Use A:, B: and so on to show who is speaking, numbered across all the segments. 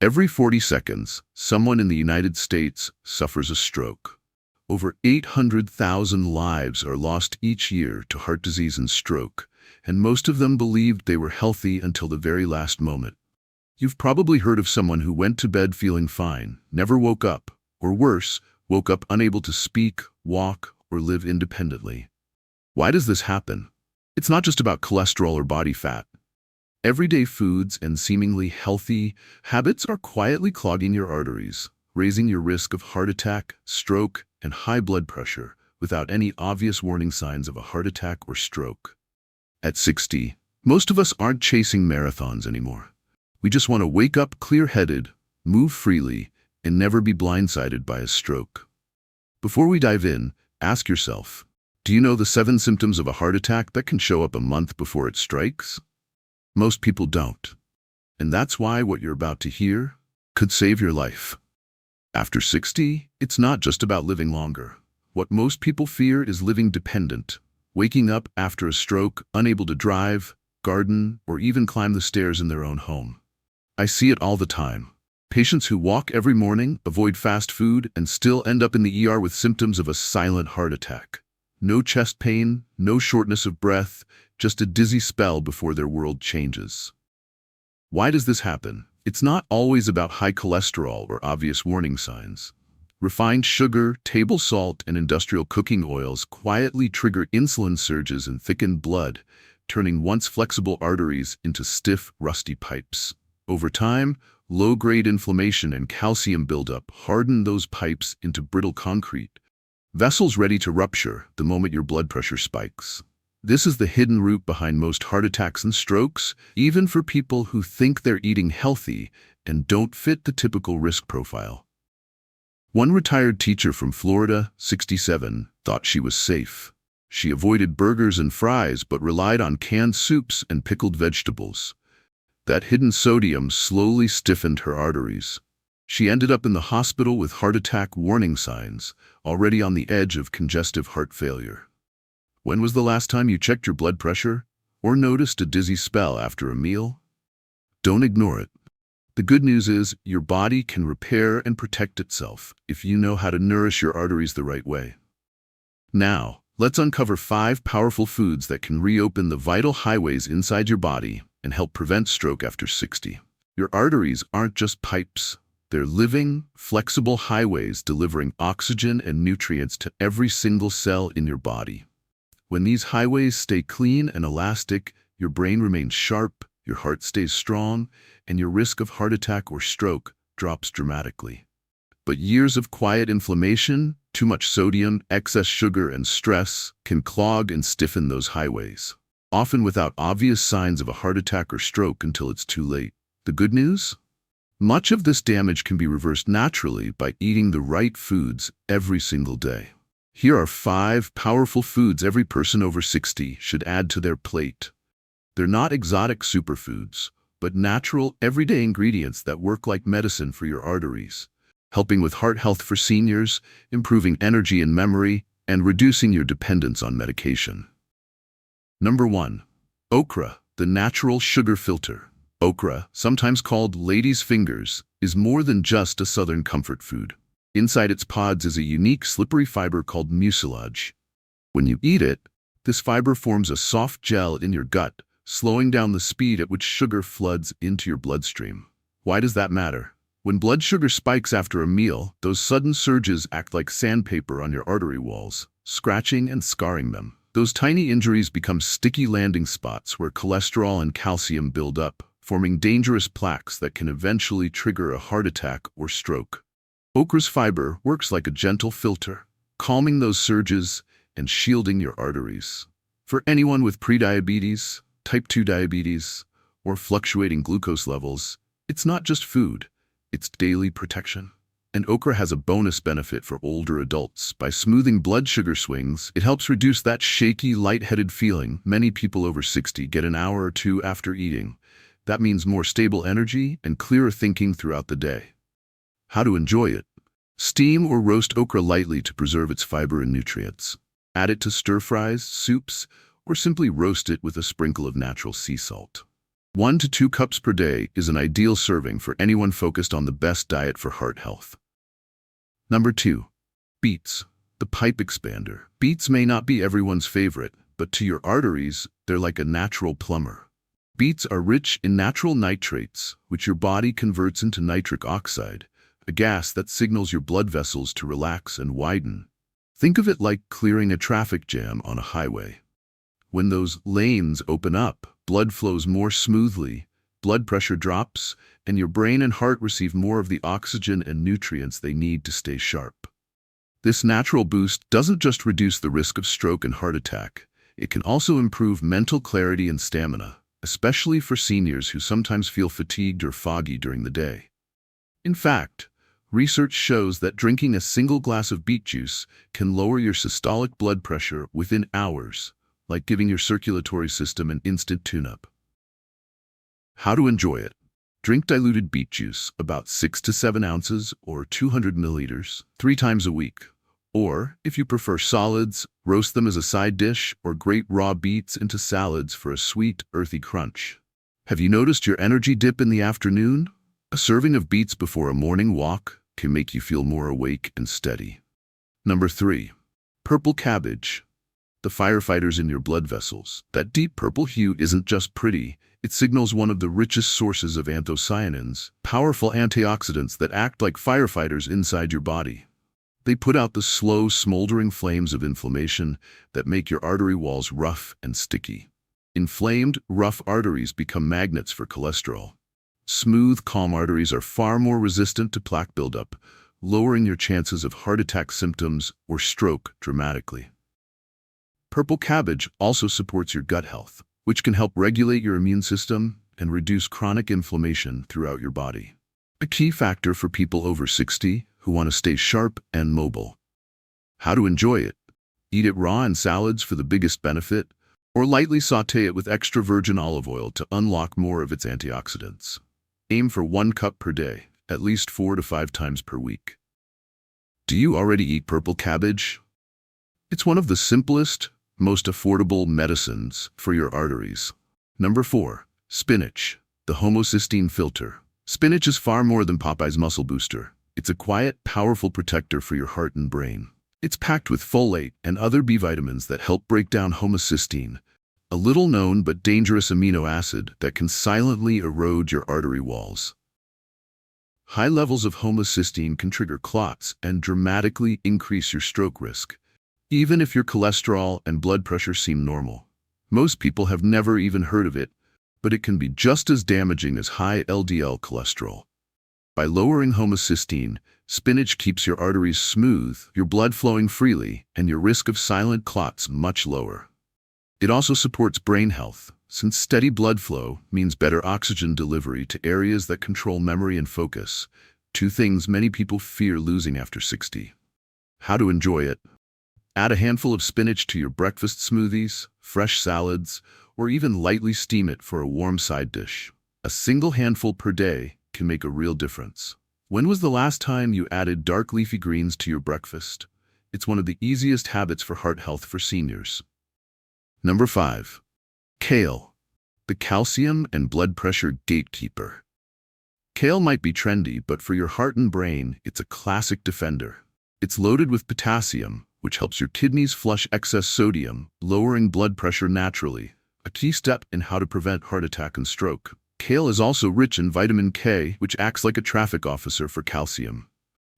A: Every 40 seconds, someone in the United States suffers a stroke. Over 800,000 lives are lost each year to heart disease and stroke, and most of them believed they were healthy until the very last moment. You've probably heard of someone who went to bed feeling fine, never woke up, or worse, woke up unable to speak, walk, or live independently. Why does this happen? It's not just about cholesterol or body fat. Everyday foods and seemingly healthy habits are quietly clogging your arteries, raising your risk of heart attack, stroke, and high blood pressure without any obvious warning signs of a heart attack or stroke. At 60, most of us aren't chasing marathons anymore. We just want to wake up clear-headed, move freely, and never be blindsided by a stroke. Before we dive in, ask yourself, do you know the 7 symptoms of a heart attack that can show up a month before it strikes? Most people don't. And that's why what you're about to hear could save your life. After 60, it's not just about living longer. What most people fear is living dependent, waking up after a stroke, unable to drive, garden, or even climb the stairs in their own home. I see it all the time. Patients who walk every morning, avoid fast food, and still end up in the ER with symptoms of a silent heart attack. No chest pain, no shortness of breath, just a dizzy spell before their world changes. Why does this happen? It's not always about high cholesterol or obvious warning signs. Refined sugar, table salt, and industrial cooking oils quietly trigger insulin surges and thicken blood, turning once flexible arteries into stiff, rusty pipes. Over time, low-grade inflammation and calcium buildup harden those pipes into brittle concrete, vessels ready to rupture the moment your blood pressure spikes. This is the hidden root behind most heart attacks and strokes, even for people who think they're eating healthy and don't fit the typical risk profile. One retired teacher from Florida, 67, thought she was safe. She avoided burgers and fries but relied on canned soups and pickled vegetables. That hidden sodium slowly stiffened her arteries. She ended up in the hospital with heart attack warning signs, already on the edge of congestive heart failure. When was the last time you checked your blood pressure or noticed a dizzy spell after a meal? Don't ignore it. The good news is your body can repair and protect itself if you know how to nourish your arteries the right way. Now, let's uncover 5 powerful foods that can reopen the vital highways inside your body and help prevent stroke after 60. Your arteries aren't just pipes. They're living, flexible highways delivering oxygen and nutrients to every single cell in your body. When these highways stay clean and elastic, your brain remains sharp, your heart stays strong, and your risk of heart attack or stroke drops dramatically. But years of quiet inflammation, too much sodium, excess sugar, and stress can clog and stiffen those highways, often without obvious signs of a heart attack or stroke until it's too late. The good news? Much of this damage can be reversed naturally by eating the right foods every single day. Here are 5 powerful foods every person over 60 should add to their plate. They're not exotic superfoods, but natural, everyday ingredients that work like medicine for your arteries, helping with heart health for seniors, improving energy and memory, and reducing your dependence on medication. Number 1. Okra, the natural sugar filter. Okra, sometimes called lady's fingers, is more than just a southern comfort food. Inside its pods is a unique slippery fiber called mucilage. When you eat it, this fiber forms a soft gel in your gut, slowing down the speed at which sugar floods into your bloodstream. Why does that matter? When blood sugar spikes after a meal, those sudden surges act like sandpaper on your artery walls, scratching and scarring them. Those tiny injuries become sticky landing spots where cholesterol and calcium build up, forming dangerous plaques that can eventually trigger a heart attack or stroke. Okra's fiber works like a gentle filter, calming those surges and shielding your arteries. For anyone with prediabetes, type 2 diabetes, or fluctuating glucose levels, it's not just food, it's daily protection. And okra has a bonus benefit for older adults. By smoothing blood sugar swings, it helps reduce that shaky, lightheaded feeling many people over 60 get an hour or 2 after eating. That means more stable energy and clearer thinking throughout the day. How to enjoy it? Steam or roast okra lightly to preserve its fiber and nutrients. Add it to stir-fries, soups, or simply roast it with a sprinkle of natural sea salt. 1 to 2 cups per day is an ideal serving for anyone focused on the best diet for heart health. Number 2. Beets, the pipe expander. Beets may not be everyone's favorite, but to your arteries, they're like a natural plumber. Beets are rich in natural nitrates, which your body converts into nitric oxide, a gas that signals your blood vessels to relax and widen. Think of it like clearing a traffic jam on a highway. When those lanes open up, blood flows more smoothly, blood pressure drops, and your brain and heart receive more of the oxygen and nutrients they need to stay sharp. This natural boost doesn't just reduce the risk of stroke and heart attack, it can also improve mental clarity and stamina, especially for seniors who sometimes feel fatigued or foggy during the day. In fact, research shows that drinking a single glass of beet juice can lower your systolic blood pressure within hours, like giving your circulatory system an instant tune-up. How to enjoy it? Drink diluted beet juice, about 6 to 7 ounces or 200 milliliters, 3 times a week. Or, if you prefer solids, roast them as a side dish or grate raw beets into salads for a sweet, earthy crunch. Have you noticed your energy dip in the afternoon? A serving of beets before a morning walk can make you feel more awake and steady. Number 3. Purple cabbage. The firefighters in your blood vessels. That deep purple hue isn't just pretty, it signals one of the richest sources of anthocyanins, powerful antioxidants that act like firefighters inside your body. They put out the slow, smoldering flames of inflammation that make your artery walls rough and sticky. Inflamed, rough arteries become magnets for cholesterol. Smooth, calm arteries are far more resistant to plaque buildup, lowering your chances of heart attack symptoms or stroke dramatically. Purple cabbage also supports your gut health, which can help regulate your immune system and reduce chronic inflammation throughout your body. A key factor for people over 60 who want to stay sharp and mobile. How to enjoy it? Eat it raw in salads for the biggest benefit, or lightly sauté it with extra virgin olive oil to unlock more of its antioxidants. Aim for 1 cup per day, at least 4 to 5 times per week. Do you already eat purple cabbage? It's one of the simplest, most affordable medicines for your arteries. Number 4. Spinach, the homocysteine filter. Spinach is far more than Popeye's muscle booster. It's a quiet, powerful protector for your heart and brain. It's packed with folate and other B vitamins that help break down homocysteine, a little-known but dangerous amino acid that can silently erode your artery walls. High levels of homocysteine can trigger clots and dramatically increase your stroke risk, even if your cholesterol and blood pressure seem normal. Most people have never even heard of it, but it can be just as damaging as high LDL cholesterol. By lowering homocysteine, spinach keeps your arteries smooth, your blood flowing freely, and your risk of silent clots much lower. It also supports brain health, since steady blood flow means better oxygen delivery to areas that control memory and focus, 2 things many people fear losing after 60. How to enjoy it? Add a handful of spinach to your breakfast smoothies, fresh salads, or even lightly steam it for a warm side dish. A single handful per day can make a real difference. When was the last time you added dark leafy greens to your breakfast? It's one of the easiest habits for heart health for seniors. Number 5. Kale, the calcium and blood pressure gatekeeper. Kale might be trendy, but for your heart and brain, it's a classic defender. It's loaded with potassium, which helps your kidneys flush excess sodium, lowering blood pressure naturally, a key step in how to prevent heart attack and stroke. Kale is also rich in vitamin K, which acts like a traffic officer for calcium.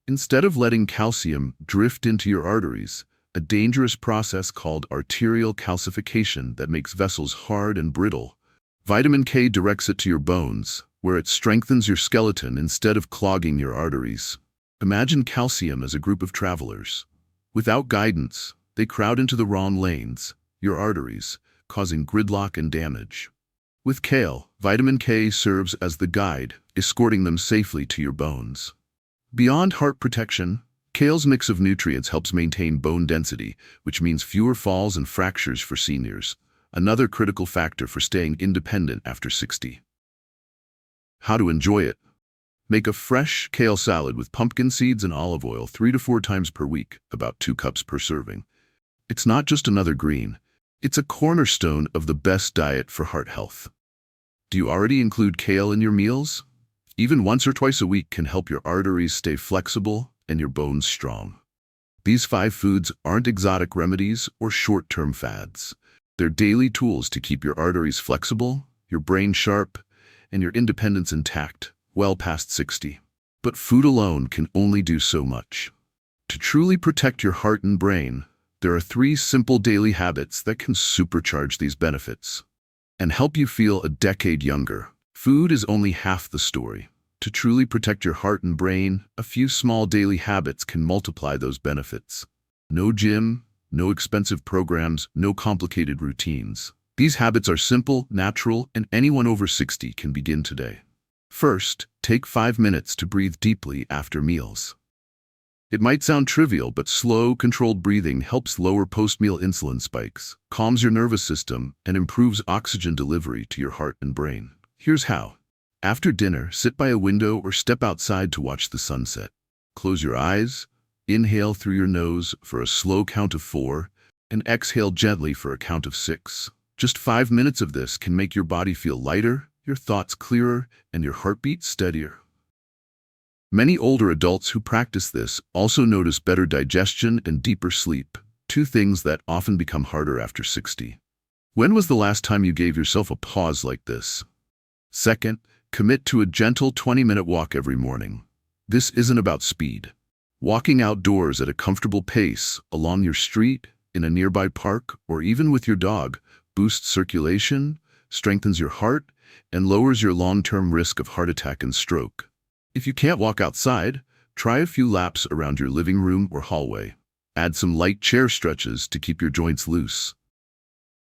A: Instead of letting calcium drift into your arteries, a dangerous process called arterial calcification that makes vessels hard and brittle, vitamin K directs it to your bones, where it strengthens your skeleton instead of clogging your arteries. Imagine calcium as a group of travelers. Without guidance, they crowd into the wrong lanes, your arteries, causing gridlock and damage. With kale, vitamin K serves as the guide, escorting them safely to your bones. Beyond heart protection, kale's mix of nutrients helps maintain bone density, which means fewer falls and fractures for seniors, another critical factor for staying independent after 60. How to enjoy it? Make a fresh kale salad with pumpkin seeds and olive oil 3 to 4 times per week, about 2 cups per serving. It's not just another green, it's a cornerstone of the best diet for heart health. Do you already include kale in your meals? Even once or twice a week can help your arteries stay flexible and your bones strong. These 5 foods aren't exotic remedies or short-term fads. They're daily tools to keep your arteries flexible, your brain sharp, and your independence intact, well past 60. But food alone can only do so much. To truly protect your heart and brain, there are 3 simple daily habits that can supercharge these benefits and help you feel a decade younger. Food is only half the story. To truly protect your heart and brain, a few small daily habits can multiply those benefits. No gym, no expensive programs, no complicated routines. These habits are simple, natural, and anyone over 60 can begin today. First, take 5 minutes to breathe deeply after meals. It might sound trivial, but slow, controlled breathing helps lower post-meal insulin spikes, calms your nervous system, and improves oxygen delivery to your heart and brain. Here's how. After dinner, sit by a window or step outside to watch the sunset. Close your eyes, inhale through your nose for a slow count of 4, and exhale gently for a count of 6. Just 5 minutes of this can make your body feel lighter, your thoughts clearer, and your heartbeat steadier. Many older adults who practice this also notice better digestion and deeper sleep, 2 things that often become harder after 60. When was the last time you gave yourself a pause like this? Second, commit to a gentle 20-minute walk every morning. This isn't about speed. Walking outdoors at a comfortable pace, along your street, in a nearby park, or even with your dog, boosts circulation, strengthens your heart, and lowers your long-term risk of heart attack and stroke. If you can't walk outside, try a few laps around your living room or hallway. Add some light chair stretches to keep your joints loose.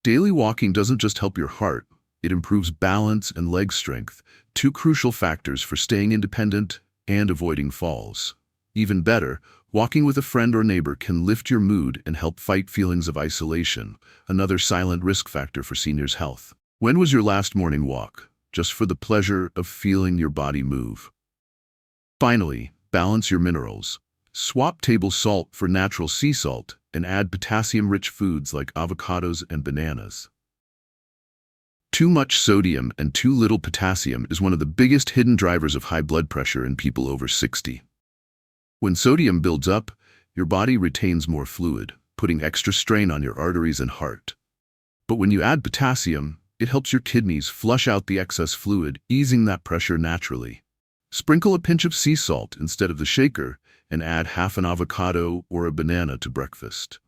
A: Daily walking doesn't just help your heart, it improves balance and leg strength, 2 crucial factors for staying independent and avoiding falls. Even better, walking with a friend or neighbor can lift your mood and help fight feelings of isolation, another silent risk factor for seniors' health. When was your last morning walk? Just for the pleasure of feeling your body move. Finally, balance your minerals. Swap table salt for natural sea salt and add potassium-rich foods like avocados and bananas. Too much sodium and too little potassium is one of the biggest hidden drivers of high blood pressure in people over 60. When sodium builds up, your body retains more fluid, putting extra strain on your arteries and heart. But when you add potassium, it helps your kidneys flush out the excess fluid, easing that pressure naturally. Sprinkle a pinch of sea salt instead of the shaker and add half an avocado or a banana to breakfast.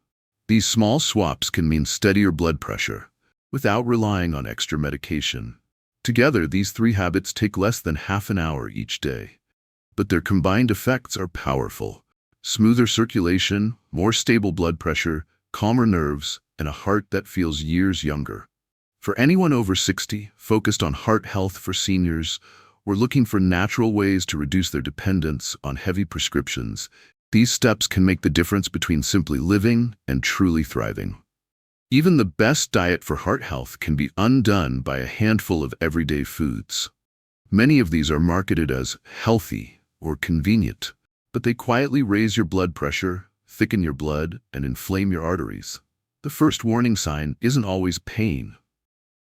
A: These small swaps can mean steadier blood pressure without relying on extra medication. Together, these 3 habits take less than half an hour each day. But their combined effects are powerful. Smoother circulation, more stable blood pressure, calmer nerves, and a heart that feels years younger. For anyone over 60, focused on heart health for seniors, or looking for natural ways to reduce their dependence on heavy prescriptions, these steps can make the difference between simply living and truly thriving. Even the best diet for heart health can be undone by a handful of everyday foods. Many of these are marketed as healthy or convenient, but they quietly raise your blood pressure, thicken your blood, and inflame your arteries. The first warning sign isn't always pain.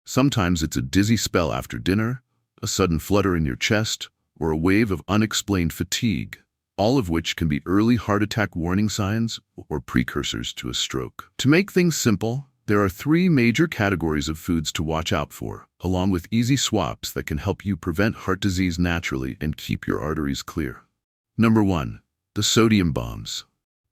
A: Sometimes it's a dizzy spell after dinner, a sudden flutter in your chest, or a wave of unexplained fatigue, all of which can be early heart attack warning signs or precursors to a stroke. To make things simple, there are 3 major categories of foods to watch out for, along with easy swaps that can help you prevent heart disease naturally and keep your arteries clear. Number 1. The sodium bombs.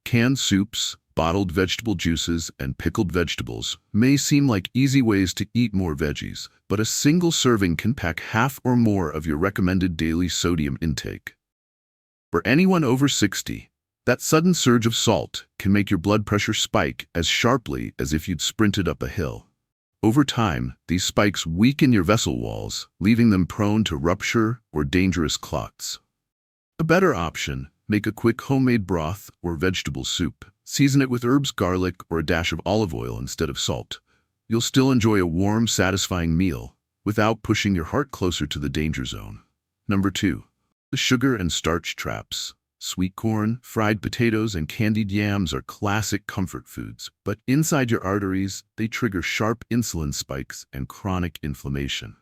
A: Canned soups, bottled vegetable juices, and pickled vegetables may seem like easy ways to eat more veggies, but a single serving can pack half or more of your recommended daily sodium intake. For anyone over 60, that sudden surge of salt can make your blood pressure spike as sharply as if you'd sprinted up a hill. Over time, these spikes weaken your vessel walls, leaving them prone to rupture or dangerous clots. A better option, make a quick homemade broth or vegetable soup. Season it with herbs, garlic, or a dash of olive oil instead of salt. You'll still enjoy a warm, satisfying meal without pushing your heart closer to the danger zone. Number 2. The sugar and starch traps. Sweet corn, fried potatoes, and candied yams are classic comfort foods, but inside your arteries, they trigger sharp insulin spikes and chronic inflammation.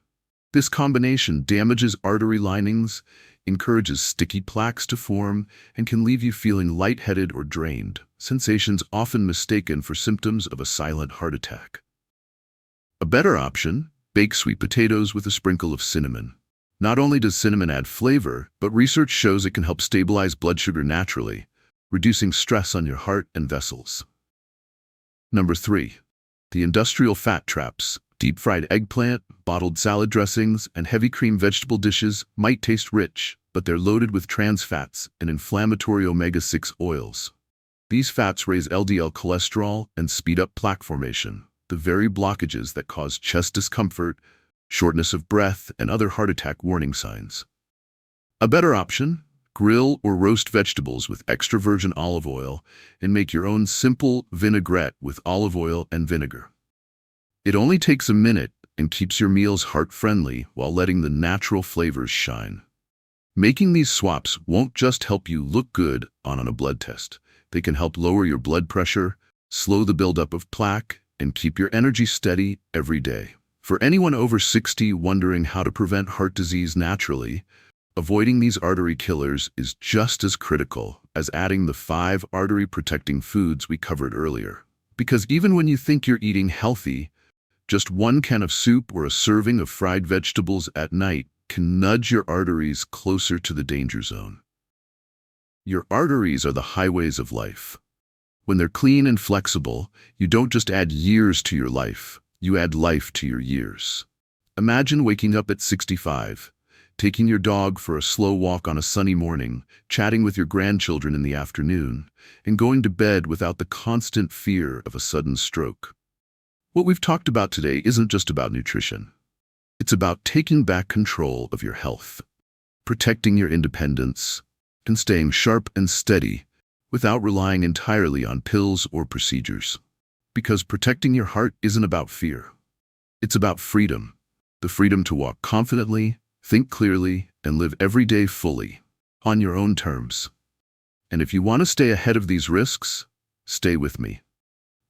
A: This combination damages artery linings, encourages sticky plaques to form, and can leave you feeling lightheaded or drained, sensations often mistaken for symptoms of a silent heart attack. A better option: bake sweet potatoes with a sprinkle of cinnamon. Not only does cinnamon add flavor, but research shows it can help stabilize blood sugar naturally, reducing stress on your heart and vessels. Number 3. The industrial fat traps. Deep-fried eggplant, bottled salad dressings, and heavy cream vegetable dishes might taste rich, but they're loaded with trans fats and inflammatory omega-6 oils. These fats raise LDL cholesterol and speed up plaque formation, the very blockages that cause chest discomfort, shortness of breath, and other heart attack warning signs. A better option: grill or roast vegetables with extra virgin olive oil and make your own simple vinaigrette with olive oil and vinegar. It only takes a minute and keeps your meals heart-friendly while letting the natural flavors shine. Making these swaps won't just help you look good on a blood test. They can help lower your blood pressure, slow the buildup of plaque, and keep your energy steady every day. For anyone over 60 wondering how to prevent heart disease naturally, avoiding these artery killers is just as critical as adding the 5 artery-protecting foods we covered earlier. Because even when you think you're eating healthy, just 1 can of soup or a serving of fried vegetables at night can nudge your arteries closer to the danger zone. Your arteries are the highways of life. When they're clean and flexible, you don't just add years to your life, you add life to your years. Imagine waking up at 65, taking your dog for a slow walk on a sunny morning, chatting with your grandchildren in the afternoon, and going to bed without the constant fear of a sudden stroke. What we've talked about today isn't just about nutrition. It's about taking back control of your health, protecting your independence, and staying sharp and steady without relying entirely on pills or procedures. Because protecting your heart isn't about fear. It's about freedom. The freedom to walk confidently, think clearly, and live every day fully, on your own terms. And if you want to stay ahead of these risks, stay with me.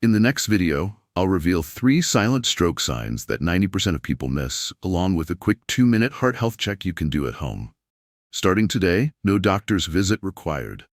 A: In the next video, I'll reveal 3 silent stroke signs that 90% of people miss, along with a quick 2-minute heart health check you can do at home. Starting today, no doctor's visit required.